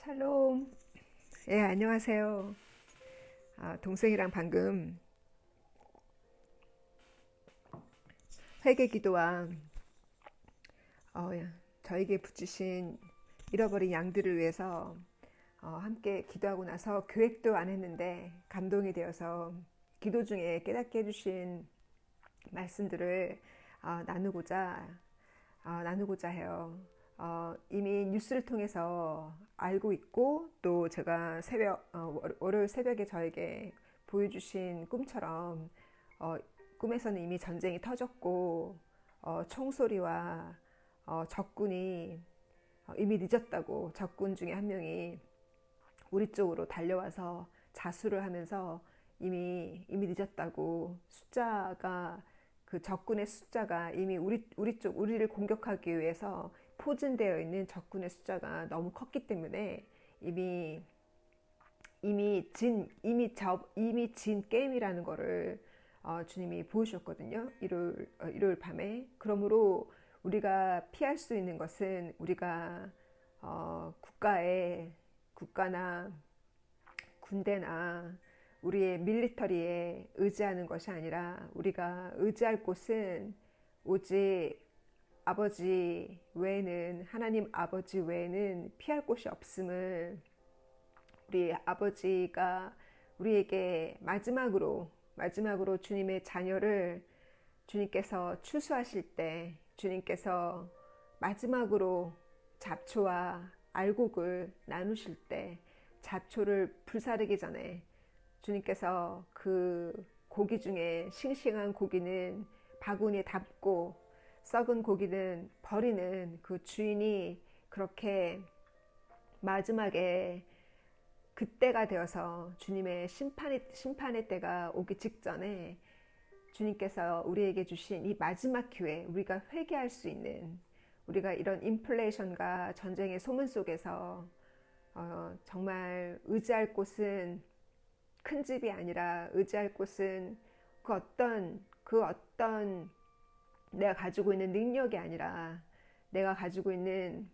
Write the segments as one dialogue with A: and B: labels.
A: 샬롬. 예, 안녕하세요. 동생이랑 방금 회개 기도와 저에게 붙이신 잃어버린 양들을 위해서 함께 기도하고 나서 계획도 안 했는데 감동이 되어서 기도 중에 깨닫게 해주신 말씀들을 나누고자 해요. 이미 뉴스를 통해서 알고 있고 또 제가 월요일 새벽에 저에게 보여주신 꿈처럼 꿈에서는 이미 전쟁이 터졌고 총소리와 적군이 이미 늦었다고, 적군 중에 한 명이 우리 쪽으로 달려와서 자수를 하면서 이미 늦었다고, 그 적군의 숫자가 이미 우리를 공격하기 위해서 포진되어 있는 적군의 숫자가 너무 컸기 때문에 이미 진 게임이라는 거를 주님이 보여주셨거든요. 일요일 밤에. 그러므로 우리가 피할 수 있는 것은 우리가 국가나 군대나 우리의 밀리터리에 의지하는 것이 아니라 우리가 의지할 곳은 오직 하나님 아버지 외에는 피할 곳이 없음을, 우리 아버지가 우리에게 마지막으로 주님의 자녀를 주님께서 추수하실 때, 주님께서 마지막으로 잡초와 알곡을 나누실 때, 잡초를 불사르기 전에 주님께서 그 고기 중에 싱싱한 고기는 바구니에 담고 썩은 고기는 버리는 그 주인이, 그렇게 마지막에 그때가 되어서 주님의 심판의 때가 오기 직전에 주님께서 우리에게 주신 이 마지막 기회, 우리가 회개할 수 있는, 우리가 이런 인플레이션과 전쟁의 소문 속에서 정말 의지할 곳은 큰 집이 아니라, 의지할 곳은 그 어떤 내가 가지고 있는 능력이 아니라, 내가 가지고 있는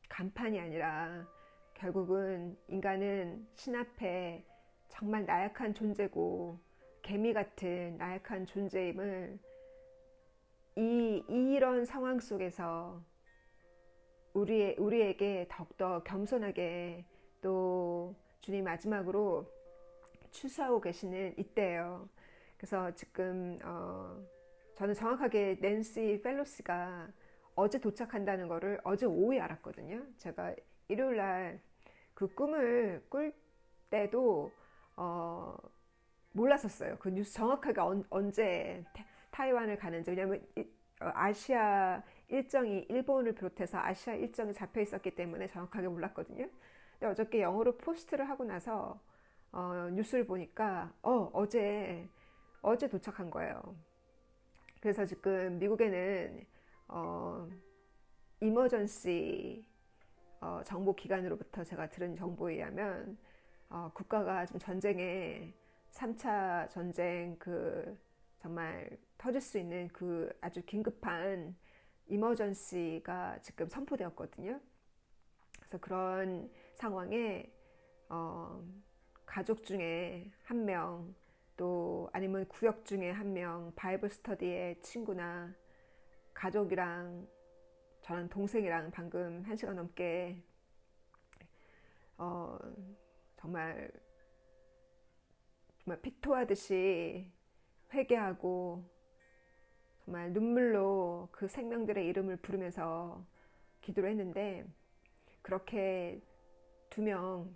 A: 간판이 아니라, 결국은 인간은 신 앞에 정말 나약한 존재고 개미 같은 나약한 존재임을, 이런 상황 속에서 우리에게 더욱더 겸손하게, 또 주님 마지막으로 추수하고 계시는 이때예요. 그래서 지금 저는 정확하게 낸시 펠로시가 어제 도착한다는 거를 어제 오후에 알았거든요. 제가 일요일날 그 꿈을 꿀 때도 몰랐었어요. 그 뉴스 정확하게 언제 타이완을 가는지. 왜냐하면 아시아 일정이, 일본을 비롯해서 아시아 일정이 잡혀 있었기 때문에 정확하게 몰랐거든요. 근데 어저께 영어로 포스트를 하고 나서 뉴스를 보니까 어제 도착한 거예요. 그래서 지금 미국에는 이머전시 정보 기관으로부터 제가 들은 정보에 의하면 국가가 지금 전쟁에, 3차 전쟁, 그 정말 터질 수 있는 그 아주 긴급한 이머전시가 지금 선포되었거든요. 그래서 그런 상황에 가족 중에 한 명, 또 아니면 구역 중에 한 명, 바이블 스터디의 친구나 가족이랑, 저는 동생이랑 방금 1시간 넘게 정말 피토하듯이 회개하고 정말 눈물로 그 생명들의 이름을 부르면서 기도를 했는데, 그렇게 두 명,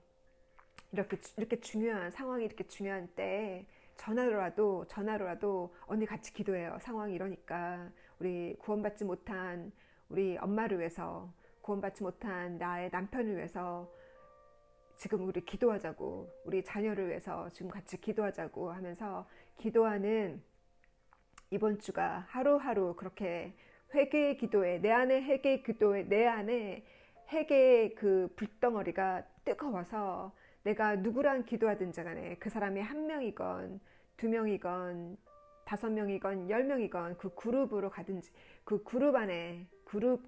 A: 이렇게 중요한 상황이, 이렇게 중요한 때에 전화로라도 언니 같이 기도해요. 상황이 이러니까 우리 구원받지 못한 우리 엄마를 위해서, 구원받지 못한 나의 남편을 위해서 지금 우리 기도하자고, 우리 자녀를 위해서 지금 같이 기도하자고 하면서 기도하는, 이번 주가 하루하루 그렇게 회개의 기도에, 내 안에 회개의 기도에, 내 안에 회개의 그 불덩어리가 뜨거워서, 내가 누구랑 기도하든지 간에 그 사람이 한 명이건 두 명이건 5명이건 10명이건 그 그룹으로 가든지, 그 그룹 안에 그룹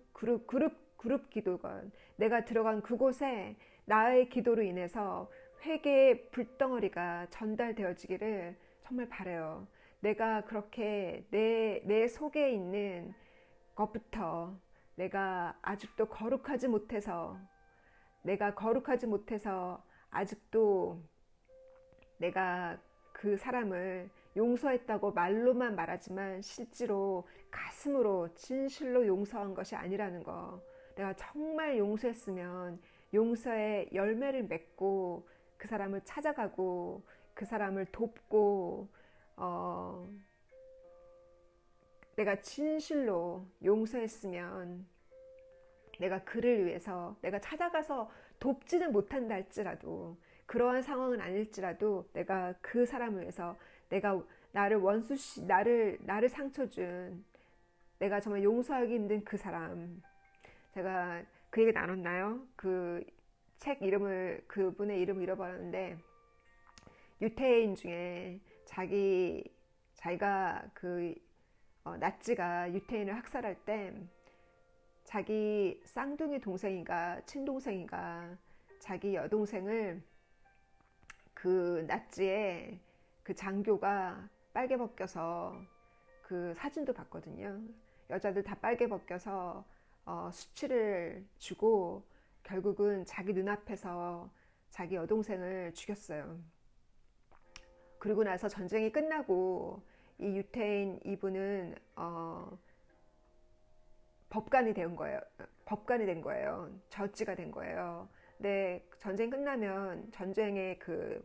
A: 그룹 기도건, 내가 들어간 그곳에 나의 기도로 인해서 회개의 불덩어리가 전달되어지기를 정말 바라요. 내가 그렇게 내 속에 있는 것부터 내가 아직도 거룩하지 못해서, 아직도 내가 그 사람을 용서했다고 말로만 말하지만 실제로 가슴으로 진실로 용서한 것이 아니라는 거. 내가 정말 용서했으면 용서의 열매를 맺고 그 사람을 찾아가고 그 사람을 돕고, 내가 진실로 용서했으면 내가 그를 위해서 내가 찾아가서 돕지는 못한다 할지라도, 그러한 상황은 아닐지라도 내가 그 사람을 위해서, 내가 나를 상처 준, 내가 정말 용서하기 힘든 그 사람, 제가 그 얘기 나눴나요? 그 책 이름을, 그분의 이름을 잃어버렸는데, 유태인 중에 자기가 나치가 유태인을 학살할 때 자기 쌍둥이 동생인가 친동생인가 자기 여동생을 그 나치의 그 장교가 빨개 벗겨서, 그 사진도 봤거든요. 여자들 다 빨개 벗겨서 수치를 주고 결국은 자기 눈앞에서 자기 여동생을 죽였어요. 그리고 나서 전쟁이 끝나고 이 유태인 이분은 법관이 된 거예요. 저지가 된 거예요. 근데 전쟁 끝나면 전쟁의 war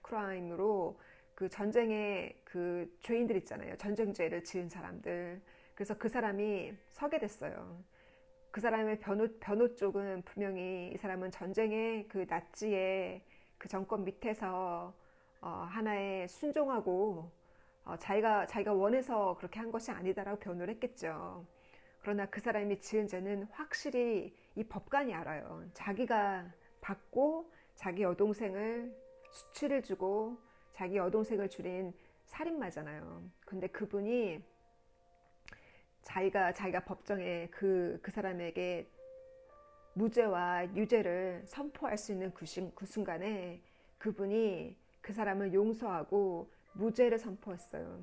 A: crime으로 그 전쟁의 그 죄인들 있잖아요. 전쟁죄를 지은 사람들. 그래서 그 사람이 서게 됐어요. 그 사람의 변호 쪽은 분명히 이 사람은 전쟁의 그 나치의 그 정권 밑에서 하나의 순종하고 자기가 원해서 그렇게 한 것이 아니다라고 변호를 했겠죠. 그러나 그 사람이 지은 죄는 확실히 이 법관이 알아요. 자기가 받고 자기 여동생을 수치를 주고 자기 여동생을 줄인 살인마잖아요. 근데 그분이 자기가 법정에 그 사람에게 무죄와 유죄를 선포할 수 있는 그 순간에 그분이 그 사람을 용서하고 무죄를 선포했어요.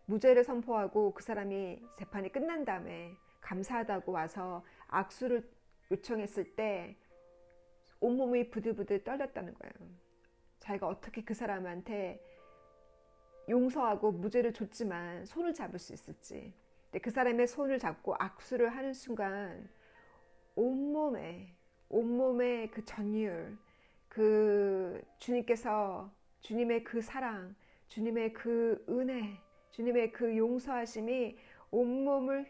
A: 무죄를 선포하고 그 사람이 재판이 끝난 다음에 감사하다고 와서 악수를 요청했을 때 온몸이 부들부들 떨렸다는 거예요. 자기가 어떻게 그 사람한테 용서하고 무죄를 줬지만 손을 잡을 수 있을지. 근데 그 사람의 손을 잡고 악수를 하는 순간 온몸에 그 전율, 그 주님의 그 사랑, 주님의 그 은혜, 주님의 그 용서하심이 온몸을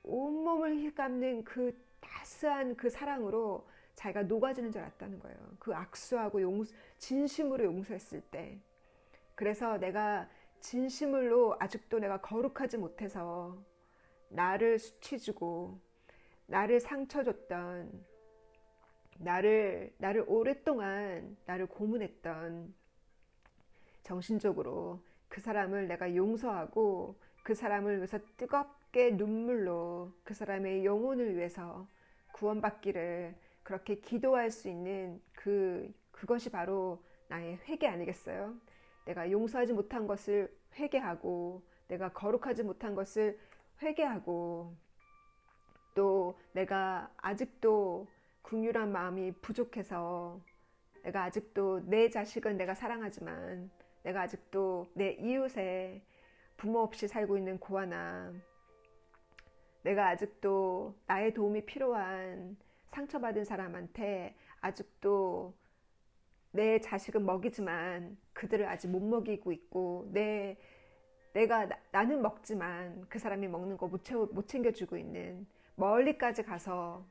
A: 휘감는 그 따스한 그 사랑으로 자기가 녹아지는 줄 알았다는 거예요. 그 악수하고 진심으로 용서했을 때. 그래서 내가 진심으로 아직도 내가 거룩하지 못해서 나를 수치 주고 나를 상처 줬던, 나를 오랫동안 나를 고문했던, 정신적으로 그 사람을 내가 용서하고 그 사람을 위해서 뜨겁게 눈물로 그 사람의 영혼을 위해서 구원받기를 그렇게 기도할 수 있는 그것이 바로 나의 회개 아니겠어요? 내가 용서하지 못한 것을 회개하고 내가 거룩하지 못한 것을 회개하고, 또 내가 아직도 긍휼한 마음이 부족해서, 내가 아직도 내 자식은 내가 사랑하지만 내가 아직도 내 이웃에 부모 없이 살고 있는 고아나, 내가 아직도 나의 도움이 필요한 상처받은 사람한테 아직도 내 자식은 먹이지만 그들을 아직 못 먹이고 있고, 나는 먹지만 그 사람이 먹는 거 못 챙겨주고 있는, 멀리까지 가서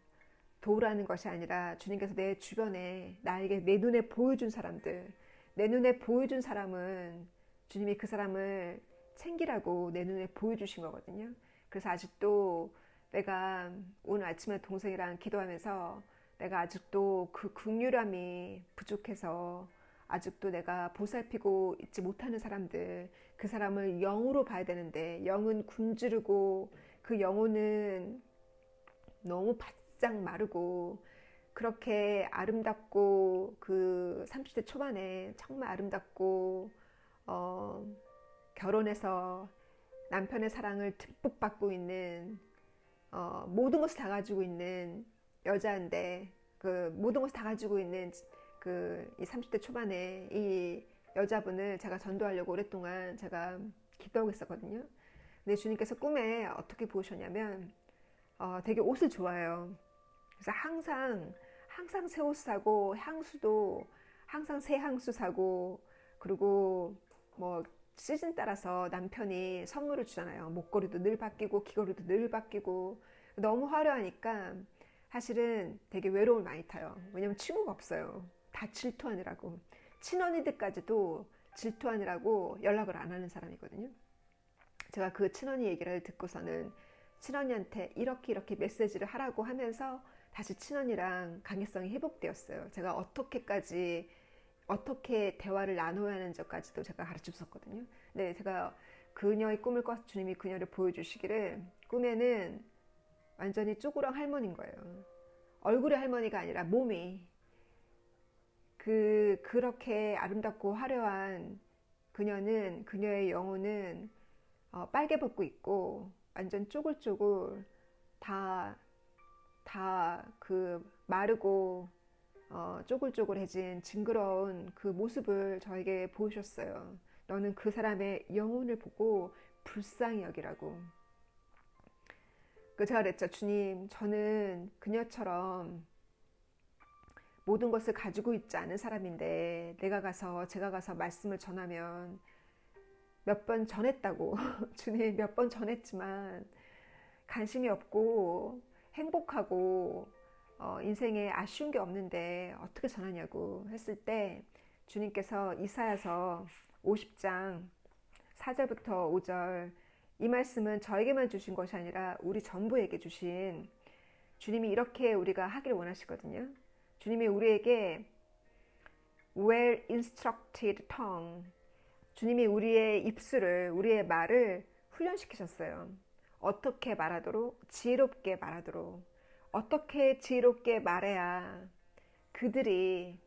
A: 도우라는 것이 아니라 주님께서 내 주변에 나에게 내 눈에 보여준 사람들, 내 눈에 보여준 사람은 주님이 그 사람을 챙기라고 내 눈에 보여주신 거거든요. 그래서 아직도 내가 오늘 아침에 동생이랑 기도하면서 내가 아직도 그 긍휼함이 부족해서 아직도 내가 보살피고 있지 못하는 사람들, 그 사람을 영으로 봐야 되는데 영은 굶주르고 그 영혼은 너무 바짝 마르고 그렇게 아름답고 그 30대 초반에 정말 아름답고 어, 결혼해서 남편의 사랑을 듬뿍 받고 있는 모든 것을 다 가지고 있는 여자인데 그 모든 것을 다 가지고 있는 그 이 30대 초반에 이 여자분을 제가 전도하려고 오랫동안 제가 기도하고 있었거든요. 근데 주님께서 꿈에 어떻게 보셨냐면 되게 옷을 좋아해요. 그래서 항상 새 옷 사고 향수도 항상 새 향수 사고 그리고 뭐 시즌 따라서 남편이 선물을 주잖아요. 목걸이도 늘 바뀌고 귀걸이도 늘 바뀌고 너무 화려하니까 사실은 되게 외로움을 많이 타요. 왜냐면 친구가 없어요. 다 질투하느라고. 친언니들까지도 질투하느라고 연락을 안 하는 사람이거든요. 제가 그 친언니 얘기를 듣고서는 친언니한테 이렇게 메시지를 하라고 하면서 다시 친언니랑 관계성이 회복되었어요. 제가 어떻게 대화를 나눠야 하는지까지도 제가 가르쳐 줬었거든요. 근데 제가 그녀의 꿈을 꿔서 주님이 그녀를 보여주시기를 꿈에는 완전히 쭈구랑 할머니인 거예요. 얼굴의 할머니가 아니라 몸이 그렇게 아름답고 화려한 그녀의 영혼은 빨개 벗고 있고 완전 쪼글쪼글 다 그 마르고 쪼글쪼글해진 징그러운 그 모습을 저에게 보여주셨어요. 너는 그 사람의 영혼을 보고 불쌍히 여기라고. 제가 그랬죠. 주님, 저는 그녀처럼 모든 것을 가지고 있지 않은 사람인데 제가 가서 말씀을 전하면 몇 번 전했다고 주님 몇 번 전했지만 관심이 없고 행복하고 인생에 아쉬운 게 없는데 어떻게 전하냐고 했을 때 주님께서 이사야서 50장 4절부터 5절 이 말씀은 저에게만 주신 것이 아니라 우리 전부에게 주신 주님이 이렇게 우리가 하길 원하시거든요. 주님이 우리에게 well instructed tongue 주님이 우리의 입술을 우리의 말을 훈련시키셨어요. 어떻게 말하도록 지혜롭게 말하도록 어떻게 지혜롭게 말해야 그들이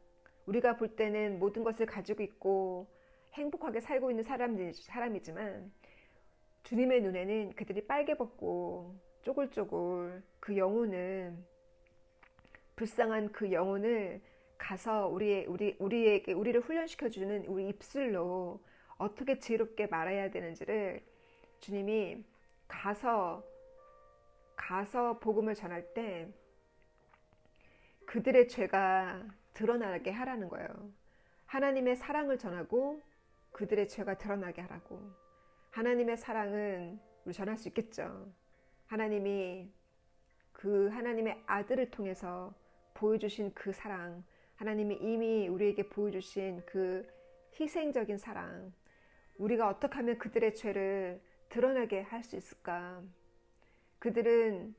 A: 우리가 볼 때는 모든 것을 가지고 있고 행복하게 살고 있는 사람이지만 주님의 눈에는 그들이 빨개 벗고 쪼글쪼글 그 영혼은 불쌍한 그 영혼을 가서 우리를 훈련시켜주는 우리 입술로 어떻게 지혜롭게 말해야 되는지를 주님이 가서 복음을 전할 때 그들의 죄가 드러나게 하라는 거예요. 하나님의 사랑을 전하고 그들의 죄가 드러나게 하라고. 하나님의 사랑은 우리 전할 수 있겠죠. 하나님이 그 하나님의 아들을 통해서 보여주신 그 사랑, 하나님이 이미 우리에게 보여주신 그 희생적인 사랑, 우리가 어떻게 하면 그들의 죄를 드러나게 할 수 있을까? 그들은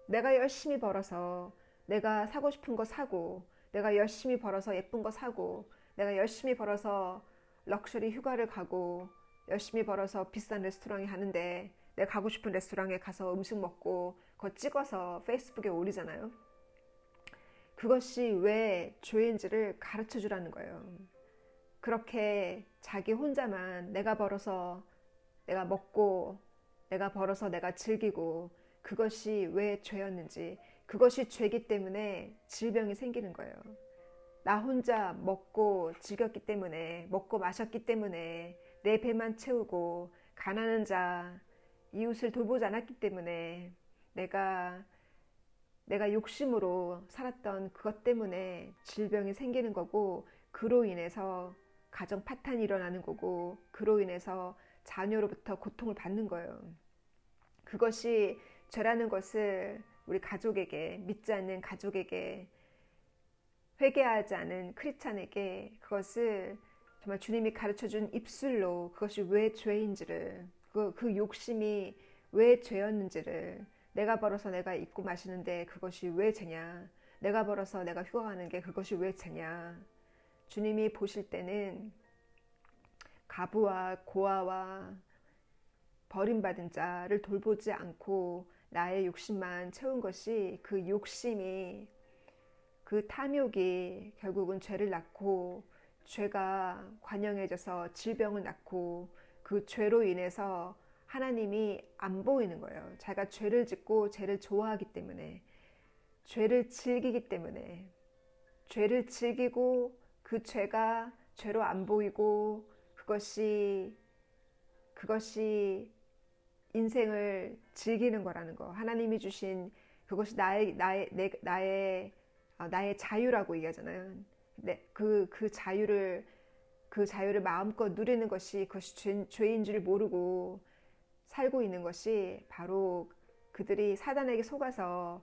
A: 내가 열심히 벌어서 내가 사고 싶은 거 사고, 내가 열심히 벌어서 예쁜 거 사고, 내가 열심히 벌어서 럭셔리 휴가를 가고, 열심히 벌어서 비싼 레스토랑에 가는데 내가 가고 싶은 레스토랑에 가서 음식 먹고 그거 찍어서 페이스북에 올리잖아요. 그것이 왜 죄인지를 가르쳐 주라는 거예요. 그렇게 자기 혼자만 내가 벌어서 내가 먹고 내가 벌어서 내가 즐기고 그것이 왜 죄였는지, 그것이 죄기 때문에 질병이 생기는 거예요. 나 혼자 먹고 즐겼기 때문에, 먹고 마셨기 때문에, 내 배만 채우고 가난한 자 이웃을 돌보지 않았기 때문에 내가 욕심으로 살았던 그것 때문에 질병이 생기는 거고, 그로 인해서 가정 파탄이 일어나는 거고, 그로 인해서 자녀로부터 고통을 받는 거예요. 그것이 죄라는 것을 우리 가족에게, 믿지 않는 가족에게, 회개하지 않은 크리스찬에게 그것을 정말 주님이 가르쳐준 입술로 그것이 왜 죄인지를, 그 욕심이 왜 죄였는지를, 내가 벌어서 내가 입고 마시는데 그것이 왜 죄냐, 내가 벌어서 내가 휴가 가는 게 그것이 왜 죄냐. 주님이 보실 때는 가부와 고아와 버림받은 자를 돌보지 않고 나의 욕심만 채운 것이, 그 욕심이, 그 탐욕이 결국은 죄를 낳고, 죄가 관영해져서 질병을 낳고, 그 죄로 인해서 하나님이 안 보이는 거예요. 자기가 죄를 짓고 죄를 좋아하기 때문에, 죄를 즐기기 때문에, 죄를 즐기고 그 죄가 죄로 안 보이고, 그것이 인생을 즐기는 거라는 거. 하나님이 주신 그것이 나의 자유라고 얘기하잖아요. 그 자유를 마음껏 누리는 것이, 그것이 죄인 줄 모르고 살고 있는 것이, 바로 그들이 사단에게 속아서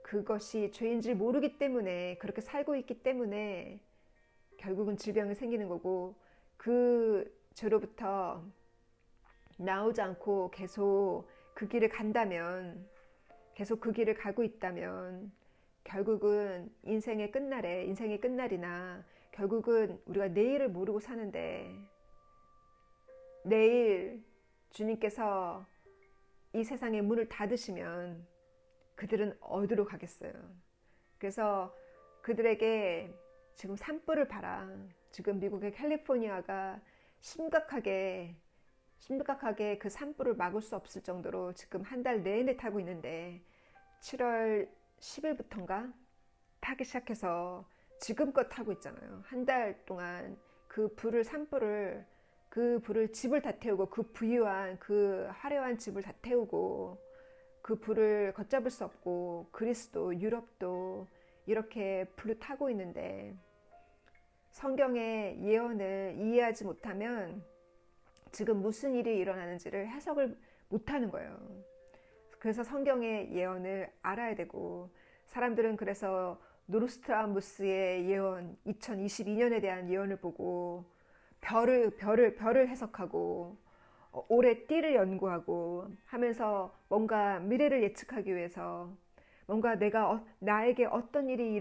A: 그것이 죄인 줄 모르기 때문에, 그렇게 살고 있기 때문에 결국은 질병이 생기는 거고, 그 죄로부터 나오지 않고 계속 그 길을 간다면, 계속 그 길을 가고 있다면, 결국은 인생의 끝날이나, 결국은 우리가 내일을 모르고 사는데, 내일 주님께서 이 세상의 문을 닫으시면 그들은 어디로 가겠어요? 그래서 그들에게 지금 산불을 봐라. 지금 미국의 캘리포니아가 심각하게 그 산불을 막을 수 없을 정도로 지금 한 달 내내 타고 있는데, 7월 10일부터인가 타기 시작해서 지금껏 타고 있잖아요. 한 달 동안 그 불을 집을 다 태우고, 그 부유한 그 화려한 집을 다 태우고, 그 불을 걷잡을 수 없고, 그리스도, 유럽도 이렇게 불을 타고 있는데, 성경의 예언을 이해하지 못하면 지금 무슨 일이 일어나는지를 해석을 못하는 거예요. 그래서 성경의 예언을 알아야 되고, 사람들은 그래서 노르스트라무스의 예언, 2022년에 대한 예언을 보고 별을 해석하고, 올해 띠를 연구하고 하면서 뭔가 미래를 예측하기 위해서, 뭔가 나에게 어떤 일이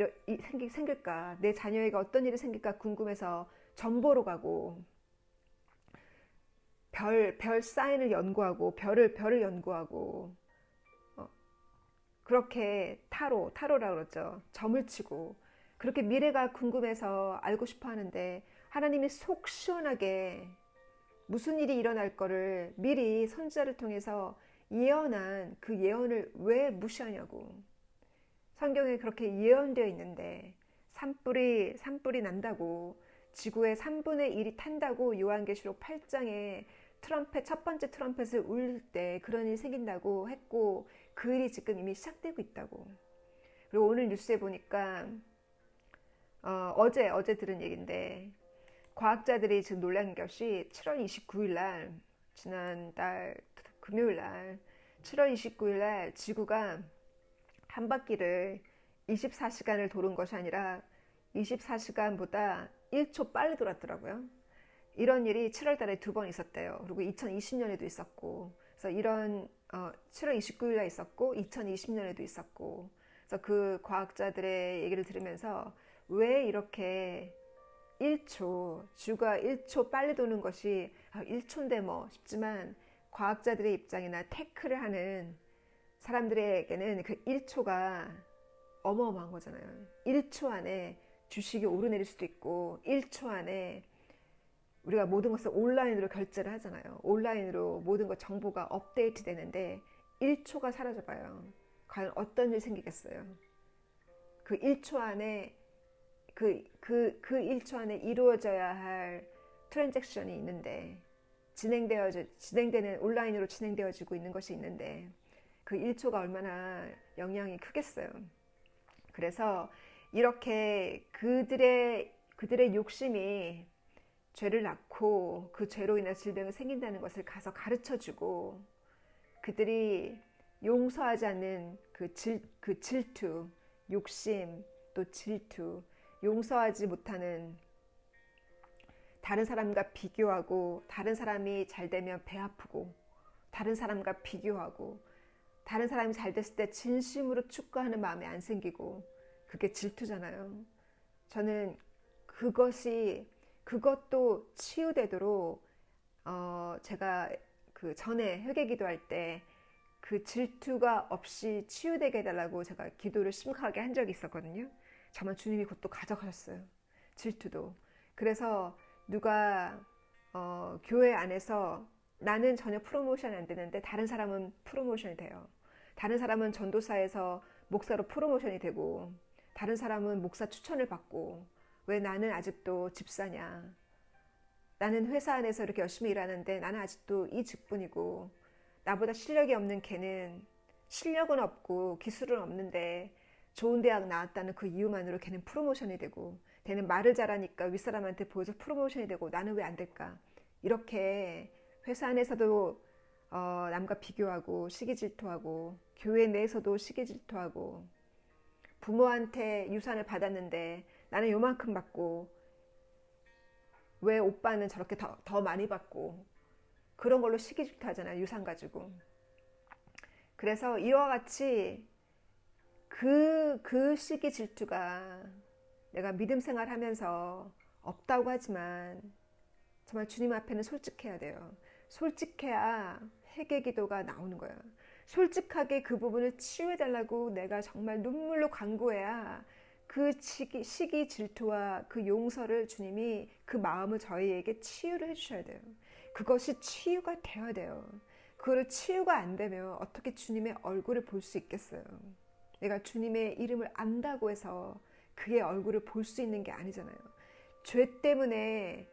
A: 생길까, 내 자녀에게 어떤 일이 생길까 궁금해서 점보러 가고, 별 사인을 연구하고, 별을 연구하고, 그렇게 타로라고 그러죠. 점을 치고, 그렇게 미래가 궁금해서 알고 싶어 하는데, 하나님이 속 시원하게 무슨 일이 일어날 거를 미리 선지자를 통해서 예언한 그 예언을 왜 무시하냐고. 성경에 그렇게 예언되어 있는데, 산불이 난다고, 지구의 3분의 1이 탄다고 요한계시록 8장에 첫 번째 트럼펫을 울릴 때 그런 일이 생긴다고 했고, 그 일이 지금 이미 시작되고 있다고. 그리고 오늘 뉴스에 보니까 어제 들은 얘기인데, 과학자들이 지금 놀란 것이 7월 29일 날, 지난달 금요일 날, 7월 29일 날 지구가 한 바퀴를 24시간을 도는 것이 아니라 24시간보다 1초 빨리 돌았더라고요. 이런 일이 7월 달에 2번 있었대요. 그리고 2020년에도 있었고, 그래서 7월 29일에 있었고 2020년에도 있었고, 그래서 그 과학자들의 얘기를 들으면서 왜 이렇게 지구가 1초 빨리 도는 것이 1초인데 뭐 싶지만, 과학자들의 입장이나 테크를 하는 사람들에게는 그 1초가 어마어마한 거잖아요. 1초 안에 주식이 오르내릴 수도 있고, 1초 안에 우리가 모든 것을 온라인으로 결제를 하잖아요. 온라인으로 모든 것 정보가 업데이트 되는데 1초가 사라져봐요. 과연 어떤 일이 생기겠어요? 그 1초 안에 그 1초 안에 이루어져야 할 트랜잭션이 있는데, 진행되는, 온라인으로 진행되어지고 있는 것이 있는데, 그 1초가 얼마나 영향이 크겠어요. 그래서 이렇게 그들의 욕심이 죄를 낳고, 그 죄로 인해 질병이 생긴다는 것을 가서 가르쳐주고, 그들이 용서하지 않는 그 질투, 욕심, 또 질투, 용서하지 못하는, 다른 사람과 비교하고, 다른 사람이 잘 되면 배 아프고, 다른 사람과 비교하고, 다른 사람이 잘 됐을 때 진심으로 축하하는 마음이 안 생기고, 그게 질투잖아요. 저는 그것도 치유되도록 제가 그 전에 회개 기도할 때 그 질투가 없이 치유되게 해달라고 제가 기도를 심각하게 한 적이 있었거든요. 정말 주님이 그것도 가져가셨어요. 질투도. 그래서 누가 교회 안에서 나는 전혀 프로모션이 안 되는데 다른 사람은 프로모션이 돼요. 다른 사람은 전도사에서 목사로 프로모션이 되고 다른 사람은 목사 추천을 받고 왜 나는 아직도 집사냐. 나는 회사 안에서 이렇게 열심히 일하는데 나는 아직도 이 직분이고 나보다 실력이 없는 걔는 실력은 없고 기술은 없는데 좋은 대학 나왔다는 그 이유만으로 걔는 프로모션이 되고 걔는 말을 잘하니까 윗사람한테 보여서 프로모션이 되고 나는 왜 안 될까. 이렇게 회사 안에서도 남과 비교하고 시기 질투하고 교회 내에서도 시기 질투하고 부모한테 유산을 받았는데 나는 요만큼 받고 왜 오빠는 저렇게 더 많이 받고 그런 걸로 시기 질투하잖아요. 유산 가지고. 그래서 이와 같이 그 시기 질투가 내가 믿음 생활하면서 없다고 하지만 정말 주님 앞에는 솔직해야 돼요. 솔직해야 회개 기도가 나오는 거예요. 솔직하게 그 부분을 치유해달라고 내가 정말 눈물로 간구해야 그 시기 질투와 그 용서를 주님이 그 마음을 저희에게 치유를 해주셔야 돼요. 그것이 치유가 되어야 돼요. 그걸 치유가 안 되면 어떻게 주님의 얼굴을 볼 수 있겠어요. 내가 주님의 이름을 안다고 해서 그의 얼굴을 볼 수 있는 게 아니잖아요. 죄 때문에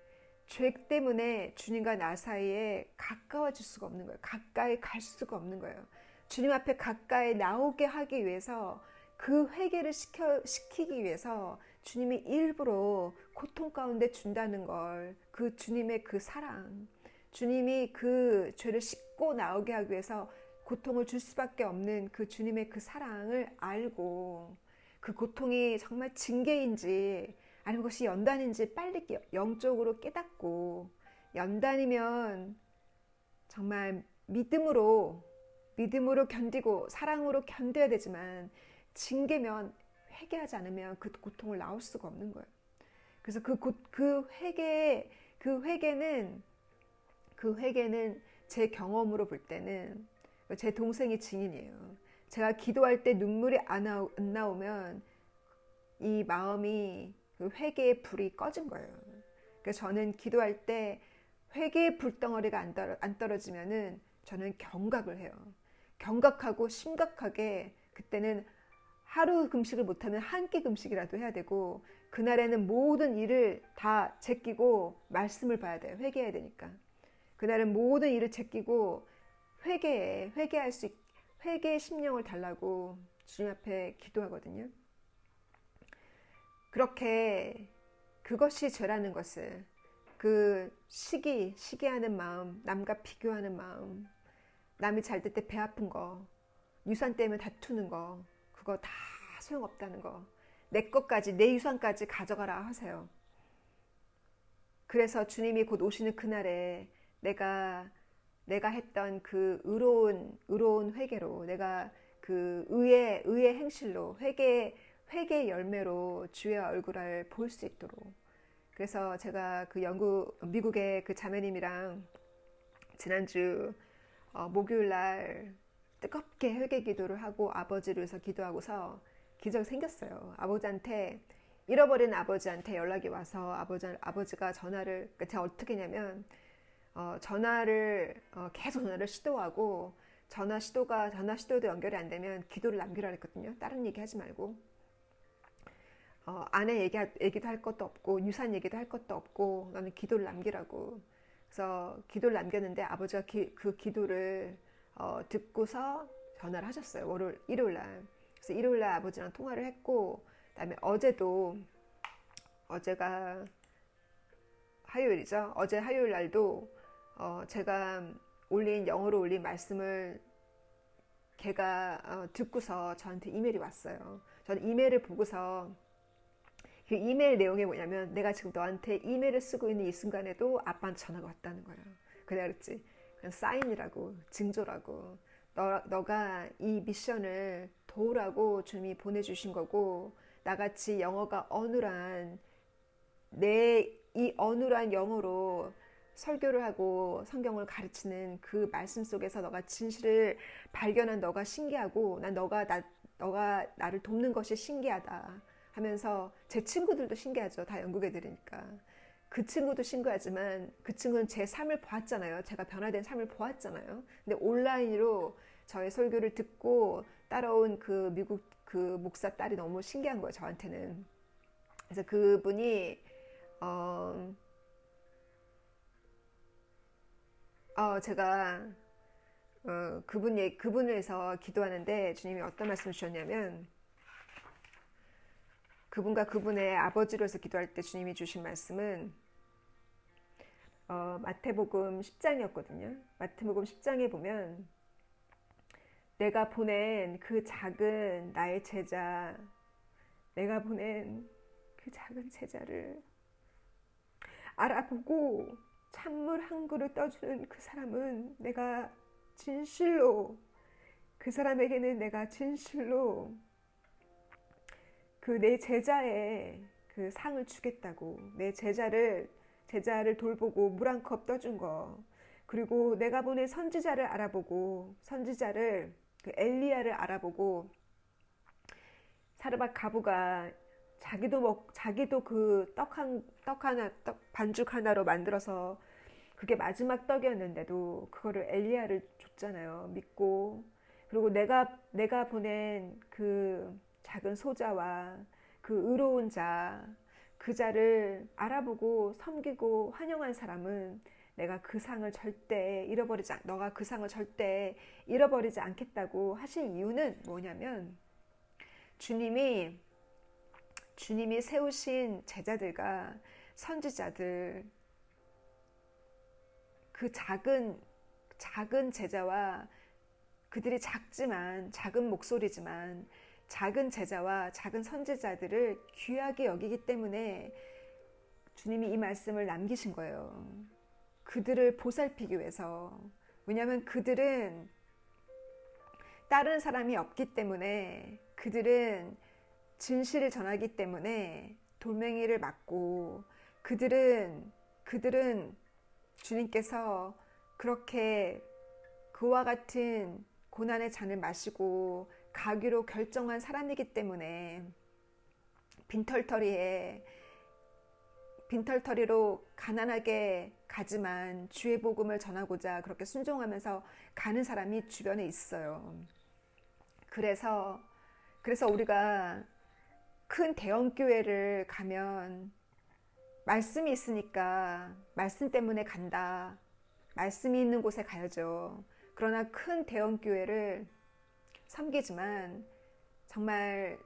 A: 주님과 나 사이에 가까워질 수가 없는 거예요. 가까이 갈 수가 없는 거예요. 주님 앞에 가까이 나오게 하기 위해서 그 회개를 시키기 위해서 주님이 일부러 고통 가운데 준다는 걸, 그 주님의 그 사랑, 주님이 그 죄를 씻고 나오게 하기 위해서 고통을 줄 수밖에 없는 그 주님의 그 사랑을 알고 그 고통이 정말 징계인지 아니면 그것이 연단인지 빨리 영적으로 깨닫고, 연단이면 정말 믿음으로 견디고 사랑으로 견뎌야 되지만 징계면 회개하지 않으면 그 고통을 나올 수가 없는 거예요. 그래서 그 회개는 제 경험으로 볼 때는 제 동생이 증인이에요. 제가 기도할 때 눈물이 안 나오면 이 마음이 그 회개의 불이 꺼진 거예요. 그래서 저는 기도할 때 회개의 불덩어리가 안 떨어지면은 저는 경각을 해요. 경각하고 심각하게 그때는 하루 금식을 못하면 한 끼 금식이라도 해야 되고 그날에는 모든 일을 다 제끼고 말씀을 봐야 돼요. 회개해야 되니까. 그날은 모든 일을 제끼고 회개의 심령을 달라고 주님 앞에 기도하거든요. 그렇게 그것이 죄라는 것을, 그 시기하는 마음, 남과 비교하는 마음, 남이 잘 될 때 배 아픈 거, 유산 때문에 다투는 거, 그거 다 소용없다는 거, 내 것까지, 내 유산까지 가져가라 하세요. 그래서 주님이 곧 오시는 그날에 내가 했던 그 의로운 회개로, 내가 그 의의 행실로, 회개의 열매로 주의 얼굴을 볼 수 있도록. 그래서 제가 그 미국의 그 자매님이랑 지난주 목요일 날 뜨겁게 회개 기도를 하고 아버지를 위해서 기도하고서 기적이 생겼어요. 잃어버린 아버지한테 연락이 와서 아버지가 전화를, 그러니까 제가 어떻게 했냐면 계속 전화를 시도하고 전화 시도도 연결이 안 되면 기도를 남기라 했거든요. 다른 얘기 하지 말고. 아내 얘기도 할 것도 없고 유산 얘기도 할 것도 없고 나는 기도를 남기라고. 그래서 기도를 남겼는데 아버지가 그 기도를 듣고서 전화를 하셨어요. 일요일 날. 그래서 일요일 날 아버지랑 통화를 했고, 그다음에 어제가 화요일이죠. 어제 화요일 날도 제가 영어로 올린 말씀을 걔가 듣고서 저한테 이메일이 왔어요. 저는 이메일을 보고서 그 이메일 내용이 뭐냐면 내가 지금 너한테 이메일을 쓰고 있는 이 순간에도 아빠한테 전화가 왔다는 거예요. 그래 그랬지. 그냥 사인이라고, 징조라고. 너가 이 미션을 도우라고 주님이 보내주신 거고, 나같이 영어가 어눌한 내 이 어눌한 영어로 설교를 하고 성경을 가르치는 그 말씀 속에서 너가 진실을 발견한 너가 신기하고 너가 나를 돕는 것이 신기하다 하면서 제 친구들도 신기하죠. 다 영국 애들이니까. 그 친구도 신기하지만 그 친구는 제 삶을 보았잖아요. 제가 변화된 삶을 보았잖아요. 근데 온라인으로 저의 설교를 듣고 따라온 그 미국 그 목사 딸이 너무 신기한 거예요. 저한테는. 그래서 그분이 제가 그분을 위해서 기도하는데 주님이 어떤 말씀을 주셨냐면 그분과 그분의 아버지로서 기도할 때 주님이 주신 말씀은 마태복음 10장이었거든요. 마태복음 10장에 보면 내가 보낸 그 작은 나의 제자, 내가 보낸 그 작은 제자를 알아보고 찬물 한 그릇 떠주는 그 사람은 내가 진실로 그 사람에게는 내가 진실로 그 내 제자의 그 상을 주겠다고 내 제자를 돌보고 물 한 컵 떠준 거 그리고 내가 보낸 선지자를 알아보고 선지자를 그 엘리야를 알아보고 사르밧 가부가 자기도 그 떡 반죽 하나로 만들어서 그게 마지막 떡이었는데도 그거를 엘리야를 줬잖아요. 믿고 그리고 내가 보낸 그 작은 소자와 그 의로운 자, 그 자를 알아보고 섬기고 환영한 사람은 내가 그 상을 절대 너가 그 상을 절대 잃어버리지 않겠다고 하신 이유는 뭐냐면 주님이 세우신 제자들과 선지자들 그 작은 제자와 그들이 작은 목소리지만 작은 제자와 작은 선지자들을 귀하게 여기기 때문에 주님이 이 말씀을 남기신 거예요. 그들을 보살피기 위해서. 왜냐하면 그들은 다른 사람이 없기 때문에 그들은 진실을 전하기 때문에 돌멩이를 맞고 그들은 주님께서 그렇게 그와 같은 고난의 잔을 마시고 가기로 결정한 사람이기 때문에 빈털터리로 가난하게 가지만 주의 복음을 전하고자 그렇게 순종하면서 가는 사람이 주변에 있어요. 그래서 우리가 큰 대형 교회를 가면 말씀이 있으니까 말씀 때문에 간다. 말씀이 있는 곳에 가야죠. 그러나 큰 대형 교회를 섬기지만 정말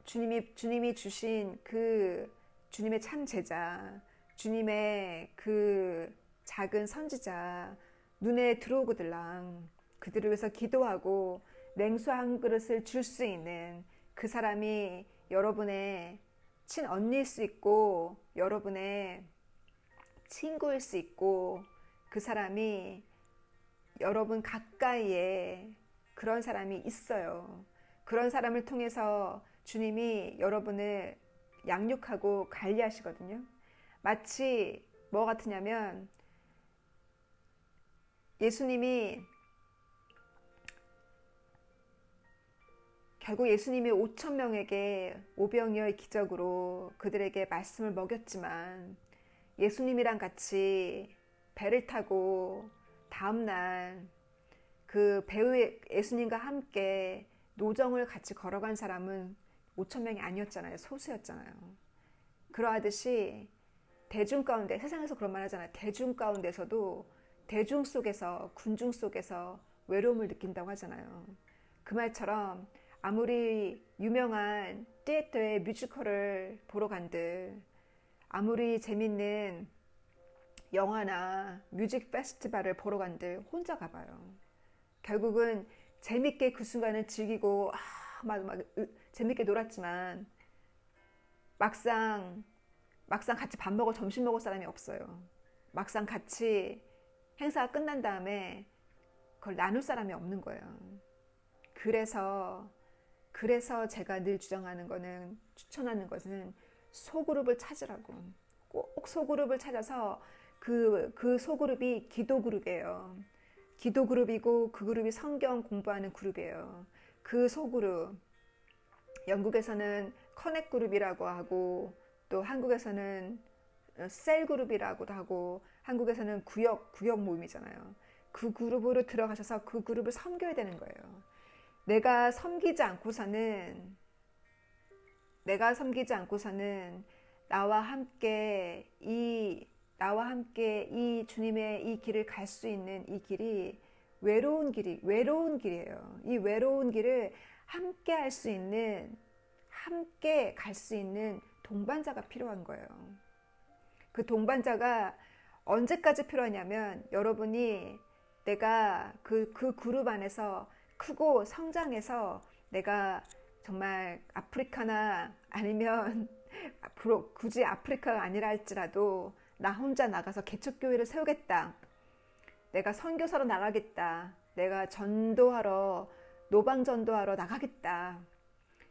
A: 주님이 주신 그 주님의 참 제자, 주님의 그 작은 선지자 눈에 들어오거들랑 그들을 위해서 기도하고 냉수 한 그릇을 줄 수 있는 그 사람이 여러분의 친언니일 수 있고 여러분의 친구일 수 있고 그 사람이 여러분 가까이에 그런 사람이 있어요. 그런 사람을 통해서 주님이 여러분을 양육하고 관리하시거든요. 마치 뭐 같으냐면 결국 예수님이 5천 명에게 오병이어의 기적으로 그들에게 말씀을 먹였지만 예수님이랑 같이 배를 타고 다음날 그 배후에 예수님과 함께 노정을 같이 걸어간 사람은 5천 명이 아니었잖아요. 소수였잖아요. 그러하듯이 대중 가운데, 세상에서 그런 말 하잖아요. 대중 가운데서도 대중 속에서, 군중 속에서 외로움을 느낀다고 하잖아요. 그 말처럼 아무리 유명한 띠에토의 뮤지컬을 보러 간들, 아무리 재밌는 영화나 뮤직 페스티벌을 보러 간들 혼자 가봐요. 결국은 재밌게 그 순간을 즐기고 막 재밌게 놀았지만 막상 같이 밥 먹어 점심 먹을 사람이 없어요. 막상 같이 행사가 끝난 다음에 그걸 나눌 사람이 없는 거예요. 그래서 제가 늘 추천하는 것은 소그룹을 찾으라고. 꼭 소그룹을 찾아서 그 소그룹이 기도 그룹이에요. 기도 그룹이고 그 그룹이 성경 공부하는 그룹이에요. 그 소그룹, 영국에서는 커넥 그룹이라고 하고 또 한국에서는 셀 그룹이라고도 하고 한국에서는 구역 모임이잖아요. 그 그룹으로 들어가셔서 그 그룹을 섬겨야 되는 거예요. 내가 섬기지 않고서는 나와 함께 이 주님의 이 길을 갈 수 있는 이 길이 외로운 길이에요. 이 외로운 길을 함께 갈 수 있는 동반자가 필요한 거예요. 그 동반자가 언제까지 필요하냐면 여러분이 내가 그 그룹 안에서 크고 성장해서 내가 정말 아프리카나 아니면 앞으로 굳이 아프리카가 아니라 할지라도 나 혼자 나가서 개척교회를 세우겠다. 내가 선교사로 나가겠다. 내가 노방전도하러 나가겠다.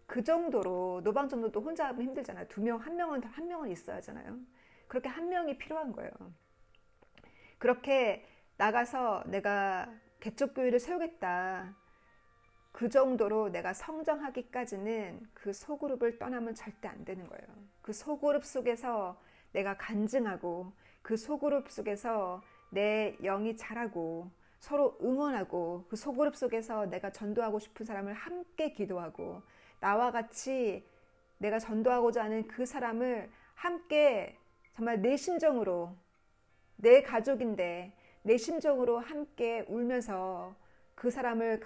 A: 그 정도로 노방전도도 혼자 하면 힘들잖아요. 한 명은 있어야 하잖아요. 그렇게 한 명이 필요한 거예요. 그렇게 나가서 내가 개척교회를 세우겠다. 그 정도로 내가 성장하기까지는 그 소그룹을 떠나면 절대 안 되는 거예요. 그 소그룹 속에서 내가 간증하고 그 소그룹 속에서 내 영이 자라고 서로 응원하고 그 소그룹 속에서 내가 전도하고 싶은 사람을 함께 기도하고 나와 같이 내가 전도하고자 하는 그 사람을 함께 정말 내 심정으로 내 가족인데 내 심정으로 함께 울면서 그 사람을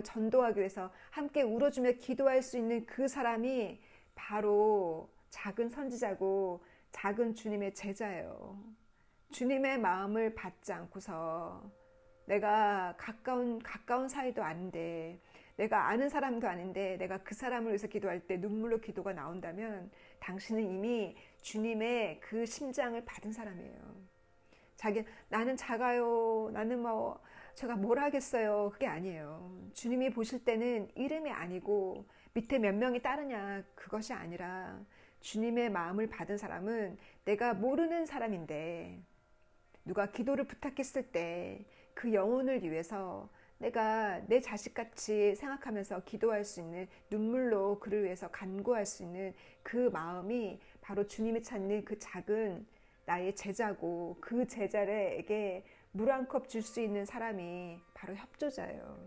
A: 전도하기 위해서 함께 울어주며 기도할 수 있는 그 사람이 바로 작은 선지자고 작은 주님의 제자예요. 주님의 마음을 받지 않고서 내가 가까운 사이도 아닌데 내가 아는 사람도 아닌데 내가 그 사람을 위해서 기도할 때 눈물로 기도가 나온다면 당신은 이미 주님의 그 심장을 받은 사람이에요. 나는 작아요. 나는 제가 뭘 하겠어요. 그게 아니에요. 주님이 보실 때는 이름이 아니고 밑에 몇 명이 따르냐 그것이 아니라 주님의 마음을 받은 사람은 내가 모르는 사람인데 누가 기도를 부탁했을 때 그 영혼을 위해서 내가 내 자식같이 생각하면서 기도할 수 있는 눈물로 그를 위해서 간구할 수 있는 그 마음이 바로 주님이 찾는 그 작은 나의 제자고 그 제자에게 물 한 컵 줄 수 있는 사람이 바로 협조자예요.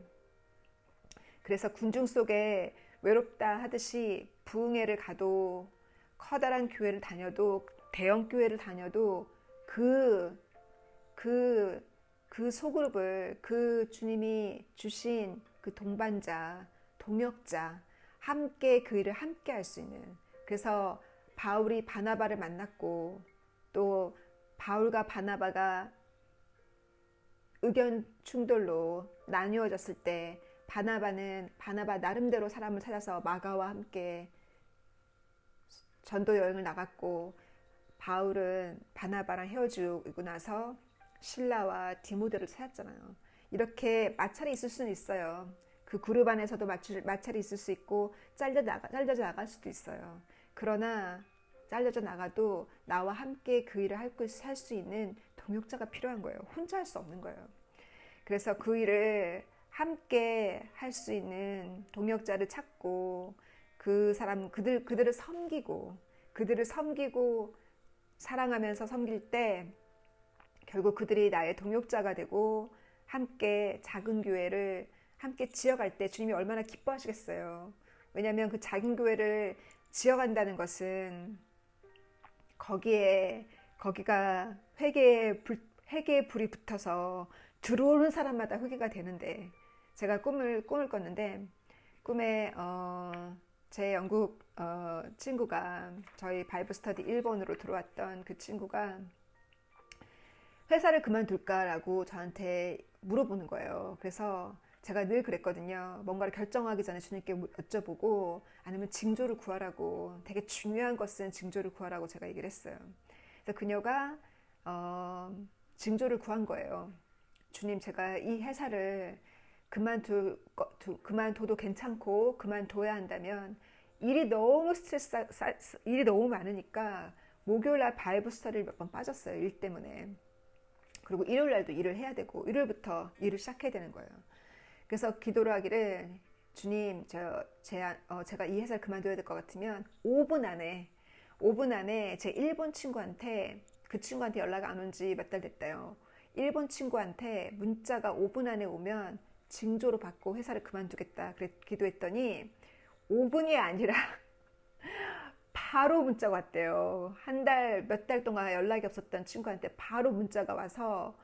A: 그래서 군중 속에 외롭다 하듯이 부흥회를 가도 커다란 교회를 다녀도 대형 교회를 다녀도 그 소그룹을 그 주님이 주신 그 동반자, 동역자, 함께 그 일을 함께 할 수 있는 그래서 바울이 바나바를 만났고 또 바울과 바나바가 의견 충돌로 나뉘어졌을 때 바나바 나름대로 사람을 찾아서 마가와 함께 전도 여행을 나갔고 바울은 바나바랑 헤어지고 나서 실라와 디모데를 찾았잖아요. 이렇게 마찰이 있을 수는 있어요. 그 그룹 안에서도 마찰이 있을 수 있고 잘려져 나갈 수도 있어요. 그러나 잘려져 나가도 나와 함께 그 일을 할 수 있는 동역자가 필요한 거예요. 혼자 할 수 없는 거예요. 그래서 그 일을 함께 할 수 있는 동역자를 찾고 그들을 섬기고 사랑하면서 섬길 때 결국 그들이 나의 동역자가 되고 함께 작은 교회를 함께 지어갈 때 주님이 얼마나 기뻐하시겠어요. 왜냐하면 그 작은 교회를 지어간다는 것은 거기가 회개의 불이 붙어서 들어오는 사람마다 회개가 되는데 제가 꿈을 꿨는데 꿈에 제 영국 친구가 저희 바이블 스터디 일본으로 들어왔던 그 친구가 회사를 그만둘까라고 저한테 물어보는 거예요. 그래서 제가 늘 그랬거든요. 뭔가를 결정하기 전에 주님께 여쭤보고 아니면 징조를 구하라고 되게 중요한 것은 징조를 구하라고 제가 얘기를 했어요. 그래서 그녀가 징조를 구한 거예요. 주님, 제가 이 회사를 그만둬도 괜찮고 그만둬야 한다면 일이 너무 많으니까 목요일날 바이블 스터디를 몇 번 빠졌어요. 일 때문에. 그리고 일요일날도 일을 해야 되고 일요일부터 일을 시작해야 되는 거예요. 그래서 기도를 하기를 주님 제가 이 회사를 그만둬야 될 것 같으면 5분 안에 제 일본 친구한테 그 친구한테 연락 안 온 지 몇 달 됐대요. 일본 친구한테 문자가 5분 안에 오면 징조로 받고 회사를 그만두겠다. 그래 기도했더니 5분이 아니라 바로 문자가 왔대요. 몇 달 동안 연락이 없었던 친구한테 바로 문자가 와서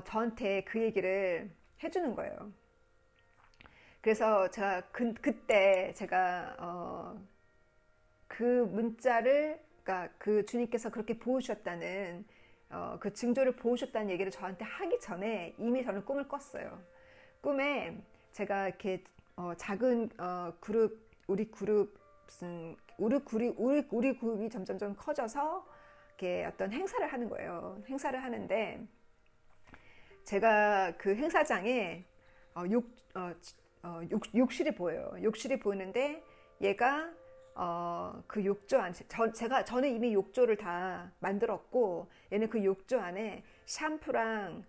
A: 저한테 그 얘기를 해주는 거예요. 그래서 제가 그때 제가 그 문자를 그러니까 그 주님께서 그렇게 보여주셨다는 그 징조를 보여주셨다는 얘기를 저한테 하기 전에 이미 저는 꿈을 꿨어요. 꿈에 제가 이렇게 작은 그룹 우리 그룹이 점점점 커져서 이렇게 어떤 행사를 하는 거예요. 행사를 하는데 제가 그 행사장에 욕실이 보여요. 욕실이 보이는데 얘가 그 욕조 안에 저는 이미 욕조를 다 만들었고 얘는 그 욕조 안에 샴푸랑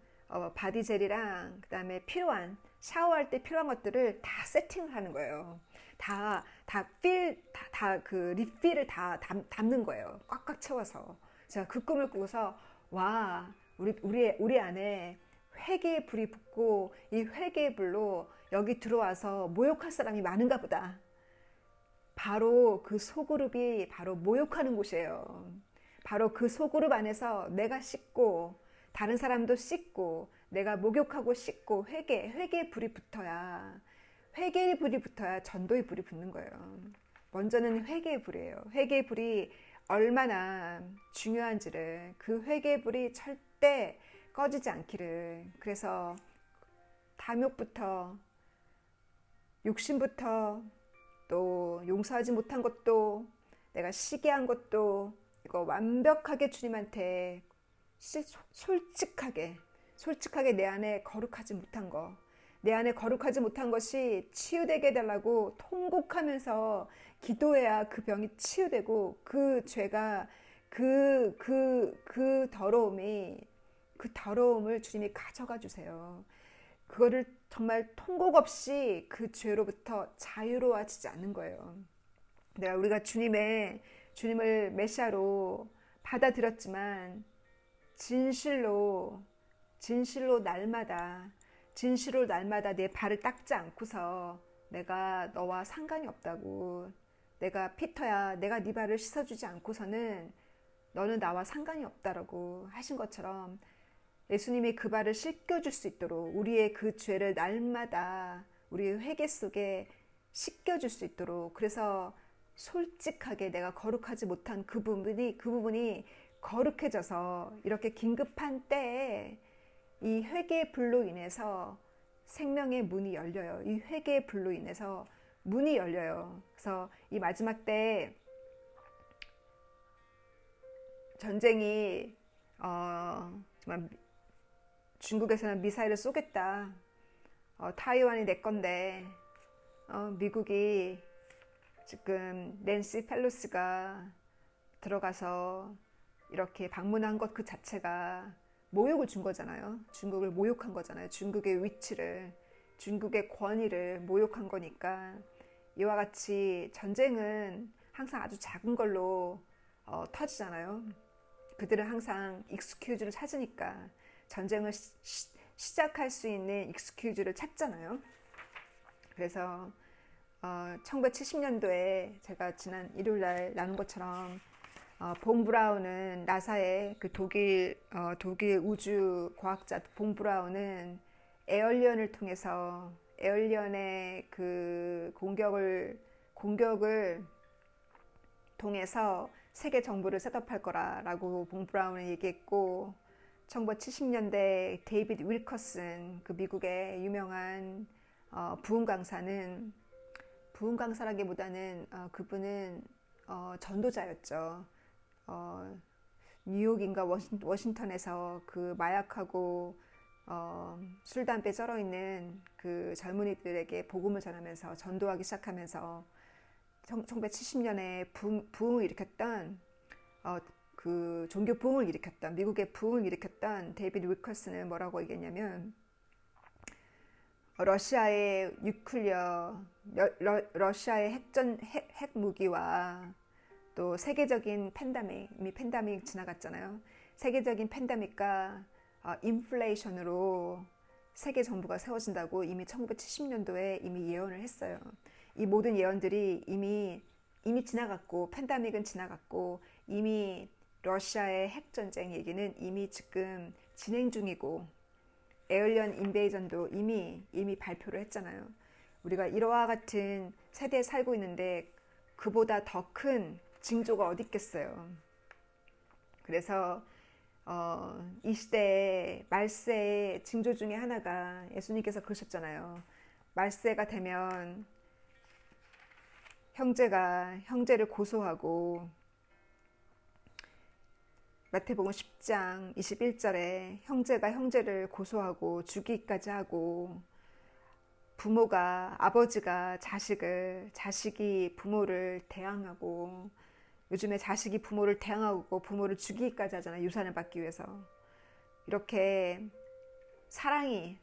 A: 바디젤이랑 그다음에 샤워할 때 필요한 것들을 다 세팅을 하는 거예요. 그 리필을 다 담는 거예요. 꽉꽉 채워서. 제가 그 꿈을 꾸고서 와 우리 안에 회개의 불이 붙고 이 회개의 불로 여기 들어와서 모욕할 사람이 많은가 보다. 바로 그 소그룹이 바로 모욕하는 곳이에요. 바로 그 소그룹 안에서 내가 씻고 다른 사람도 씻고 내가 목욕하고 씻고 회개의 불이 붙어야 회개의 불이 붙어야 전도의 불이 붙는 거예요. 먼저는 회개의 불이에요. 회개의 불이 얼마나 중요한지를 그 회개의 불이 절대 꺼지지 않기를. 그래서 탐욕부터 욕심부터 또 용서하지 못한 것도 내가 시기한 것도 이거 완벽하게 주님한테 솔직하게 내 안에 거룩하지 못한 거 내 안에 거룩하지 못한 것이 치유되게 해달라고 통곡하면서 기도해야 그 병이 치유되고 그 죄가 그 더러움을 주님이 가져가 주세요. 그거를 정말 통곡 없이 그 죄로부터 자유로워지지 않는 거예요. 우리가 주님을 메시아로 받아들였지만 진실로 날마다 내 발을 닦지 않고서 내가 너와 상관이 없다고, 내가 피터야 내가 네 발을 씻어주지 않고서는 너는 나와 상관이 없다라고 하신 것처럼 예수님이 그 발을 씻겨줄 수 있도록 우리의 그 죄를 날마다 우리의 회개 속에 씻겨줄 수 있도록, 그래서 솔직하게 내가 거룩하지 못한 그 부분이 거룩해져서 이렇게 긴급한 때에 이 회개의 불로 인해서 생명의 문이 열려요. 이 회개의 불로 인해서 문이 열려요. 그래서 이 마지막 때 전쟁이 정말 중국에서는 미사일을 쏘겠다. 타이완이 내 건데 미국이 지금 낸시 펠로시가 들어가서 이렇게 방문한 것 그 자체가 모욕을 준 거잖아요. 중국을 모욕한 거잖아요. 중국의 위치를, 중국의 권위를 모욕한 거니까 이와 같이 전쟁은 항상 아주 작은 걸로 터지잖아요. 그들은 항상 익스큐즈를 찾으니까 전쟁을 시작할 수 있는 익스큐즈를 찾잖아요. 그래서 1970년도에 제가 지난 일요일날 나눈 것처럼 본 브라운은 나사의 그 독일 우주 과학자 본 브라운은 에얼리언을 통해서 에얼리언의 그 공격을 통해서 세계 정부를 셋업할 거라고 본 브라운은 얘기했고, 1970년대 데이비드 윌커슨 그 미국의 유명한 부흥 강사라기보다는 그분은 전도자였죠. 뉴욕인가 워싱턴에서 그 마약하고 술, 담배 쩔어 있는 그 젊은이들에게 복음을 전하면서 전도하기 시작하면서 1970년에 부흥을 일으켰던 그 종교 부흥을 일으켰던, 미국의 부흥을 일으켰던 데이비드 위커스는 뭐라고 얘기했냐면, 러시아의 뉴클리어, 러시아의 핵 무기와 또 세계적인 팬데믹, 이미 팬데믹 지나갔잖아요. 세계적인 팬데믹과 인플레이션으로 세계 정부가 세워진다고 이미 1970년도에 이미 예언을 했어요. 이 모든 예언들이 이미 지나갔고, 팬데믹은 지나갔고, 이미 러시아의 핵전쟁 얘기는 이미 지금 진행 중이고, 에얼리언 인베이전도 이미 발표를 했잖아요. 우리가 이러와 같은 세대에 살고 있는데 그보다 더 큰 징조가 어디 있겠어요. 그래서 이 시대의 말세의 징조 중에 하나가 예수님께서 그러셨잖아요. 말세가 되면 형제가 형제를 고소하고, 마태복음 10장 21절에 형제가 형제를 고소하고 죽이기까지 하고, 아버지가 자식을, 자식이 부모를 대항하고, 요즘에 자식이 부모를 대항하고 부모를 죽이기까지 하잖아요. 유산을 받기 위해서. 이렇게 사랑이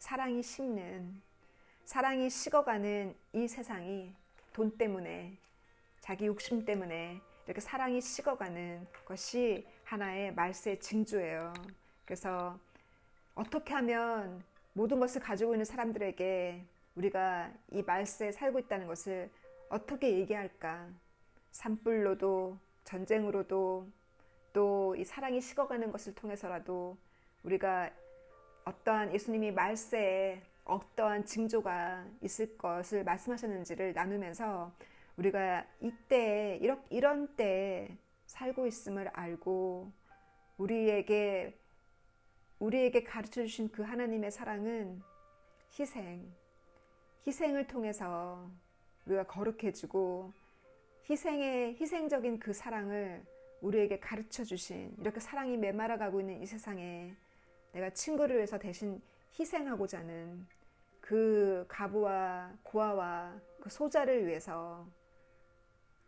A: 식어가는 이 세상이 돈 때문에, 자기 욕심 때문에 이렇게 사랑이 식어가는 것이 하나의 말세의 징조예요. 그래서 어떻게 하면 모든 것을 가지고 있는 사람들에게 우리가 이 말세에 살고 있다는 것을 어떻게 얘기할까? 산불로도, 전쟁으로도, 또 이 사랑이 식어가는 것을 통해서라도 우리가 어떠한, 예수님이 말세에 어떠한 징조가 있을 것을 말씀하셨는지를 나누면서 우리가 이때, 이런 때에 살고 있음을 알고, 우리에게 가르쳐 주신 그 하나님의 사랑은 희생을 통해서 우리가 거룩해지고, 희생적인 그 사랑을 우리에게 가르쳐 주신, 이렇게 사랑이 메말아가고 있는 이 세상에 내가 친구를 위해서 대신 희생하고자 하는 그 가부와 고아와 그 소자를 위해서,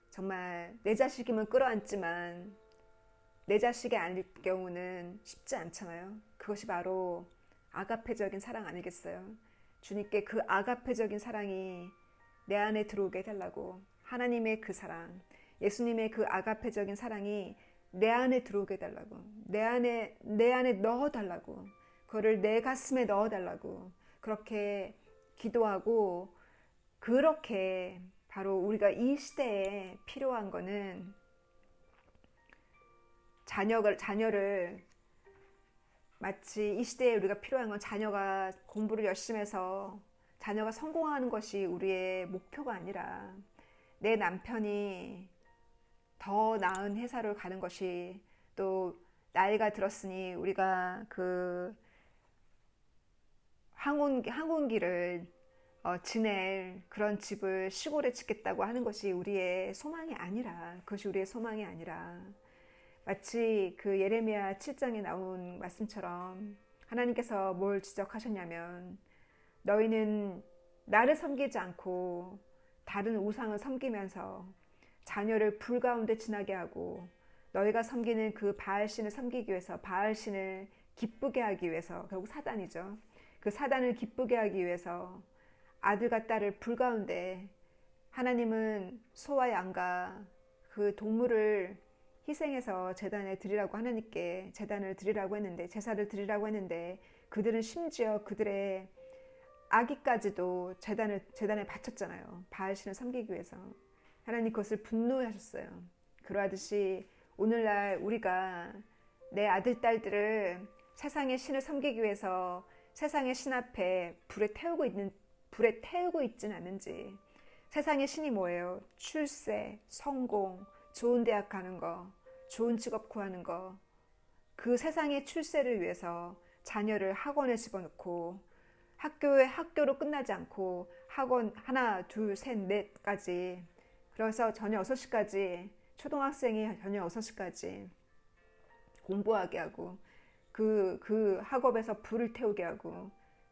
A: 정말 내 자식이면 끌어안지만 내 자식이 아닐 경우는 쉽지 않잖아요. 그것이 바로 아가페적인 사랑 아니겠어요? 주님께 그 아가페적인 사랑이 내 안에 들어오게 해달라고, 하나님의 그 사랑, 예수님의 그 아가페적인 사랑이 내 안에 들어오게 해달라고, 내 안에 넣어달라고, 그거를 내 가슴에 넣어달라고 그렇게 기도하고, 그렇게 바로 우리가 이 시대에 필요한 거는 자녀를 마치 이 시대에 우리가 필요한 건, 자녀가 공부를 열심히 해서 자녀가 성공하는 것이 우리의 목표가 아니라 내 남편이 더 나은 회사를 가는 것이, 또 나이가 들었으니 우리가 그 항공기를 지낼 그런 집을 시골에 짓겠다고 하는 것이 우리의 소망이 아니라, 그것이 우리의 소망이 아니라, 마치 그 예레미야 7장에 나온 말씀처럼 하나님께서 뭘 지적하셨냐면, 너희는 나를 섬기지 않고 다른 우상을 섬기면서 자녀를 불 가운데 지나게 하고, 너희가 섬기는 그 바알신을 섬기기 위해서, 바알신을 기쁘게 하기 위해서, 결국 사단이죠. 그 사단을 기쁘게 하기 위해서 아들과 딸을 불 가운데, 하나님은 소와 양과 그 동물을 희생해서 재단에 드리라고, 하나님께 재단을 드리라고 했는데, 제사를 드리라고 했는데, 그들은 심지어 그들의 아기까지도 재단에 바쳤잖아요. 바알신을 섬기기 위해서. 하나님 그것을 분노하셨어요. 그러하듯이 오늘날 우리가 내 아들, 딸들을 세상의 신을 섬기기 위해서 세상의 신 앞에 불에 태우고 있지는 않는지. 세상의 신이 뭐예요? 출세, 성공, 좋은 대학 가는 거, 좋은 직업 구하는 거. 그 세상의 출세를 위해서 자녀를 학원에 집어넣고, 학교로 끝나지 않고 학원 하나, 둘, 셋, 넷까지, 그래서 저녁 6시까지, 초등학생이 저녁 6시까지 공부하게 하고, 그 학업에서 불을 태우게 하고,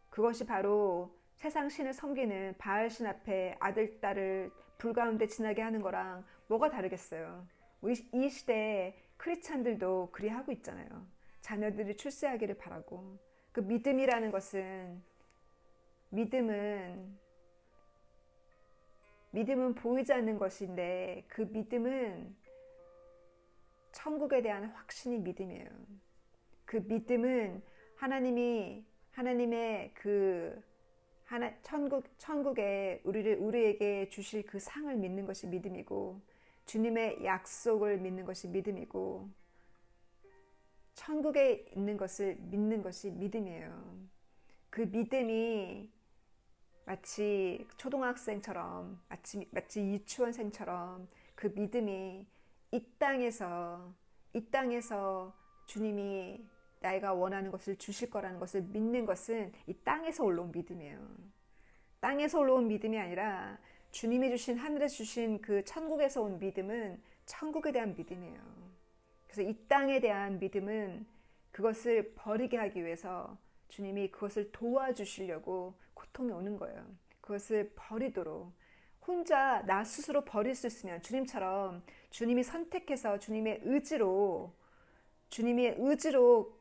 A: 그것이 바로 세상 신을 섬기는 바알신 앞에 아들, 딸을 불 가운데 지나게 하는 거랑 뭐가 다르겠어요? 이 시대에 크리스찬들도 그리하고 있잖아요. 자녀들이 출세하기를 바라고. 그 믿음이라는 것은 믿음은 보이지 않는 것인데 그 믿음은 천국에 대한 확신이 믿음이에요. 그 믿음은 하나님의 그 천국에 우리에게 주실 그 상을 믿는 것이 믿음이고, 주님의 약속을 믿는 것이 믿음이고, 천국에 있는 것을 믿는 것이 믿음이에요. 그 믿음이 마치 초등학생처럼, 마치 유치원생처럼 그 믿음이 이 땅에서 주님이 내가 원하는 것을 주실 거라는 것을 믿는 것은 이 땅에서 올라온 믿음이에요. 땅에서 올라온 믿음이 아니라 주님이 주신, 하늘에서 주신 그 천국에서 온 믿음은 천국에 대한 믿음이에요. 그래서 이 땅에 대한 믿음은 그것을 버리게 하기 위해서 주님이 그것을 도와주시려고 고통이 오는 거예요. 그것을 버리도록. 혼자 나 스스로 버릴 수 있으면, 주님처럼 주님이 선택해서 주님의 의지로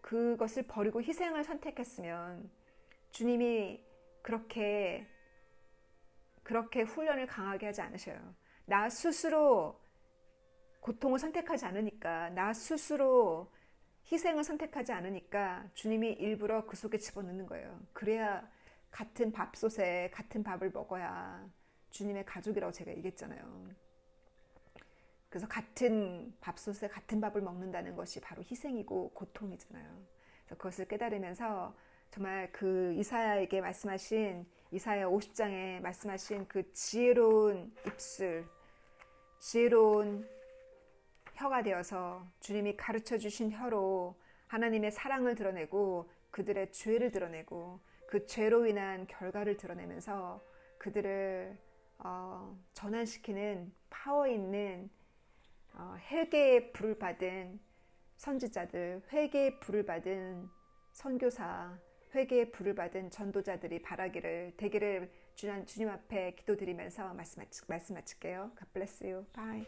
A: 그것을 버리고 희생을 선택했으면, 주님이 그렇게 훈련을 강하게 하지 않으셔요. 나 스스로 고통을 선택하지 않으니까, 나 스스로 희생을 선택하지 않으니까 주님이 일부러 그 속에 집어넣는 거예요. 그래야 같은 밥솥에 같은 밥을 먹어야 주님의 가족이라고 제가 얘기했잖아요. 그래서 같은 밥솥에 같은 밥을 먹는다는 것이 바로 희생이고 고통이잖아요. 그래서 그것을 깨달으면서 정말 그 이사야에게 말씀하신, 이사야 50장에 말씀하신 그 지혜로운 입술, 지혜로운 혀가 되어서 주님이 가르쳐 주신 혀로 하나님의 사랑을 드러내고 그들의 죄를 드러내고 그 죄로 인한 결과를 드러내면서 그들을 전환시키는 파워 있는 회개의 불을 받은 선지자들, 회개의 불을 받은 선교사, 회개의 불을 받은 전도자들이 되기를 주님 앞에 기도드리면서 말씀 마칠게요. God bless you. Bye.